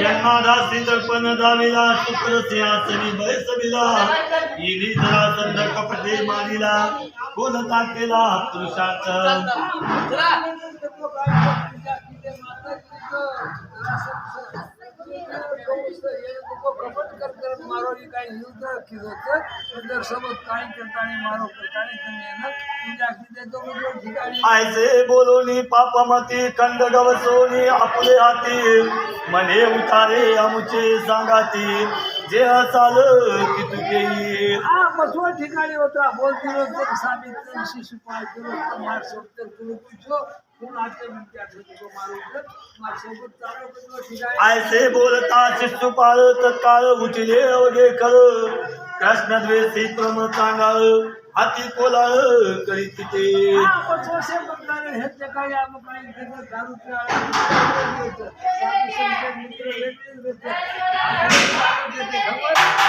जन्मादासी दर्पण दाविला शुक्र सिंहासनी बैसविला इली जरासंध कपटे मारिला कोण टाकेला पुरुषाच ऐसे बोलोनी पापमती खंड गवसोनी आपुले हाती मने उतारे आमुचे सांगाती जे असाल की तुके बसव ठिकाणी होता बोलतो तर साबित शिशुपाल केलं मार सोबत तुला तुझो कोण आते म्हणते मारून मार सोबत चालू ठिकाणी ऐसे बोलता शिशुपाल तत्काळ उठले अवघे कर कृष्ण द्वेषी क्रम सांगाळ हाती कोलाळ करीत ते बसवसे बंगाले हे ते काही आम काही दारू मित्र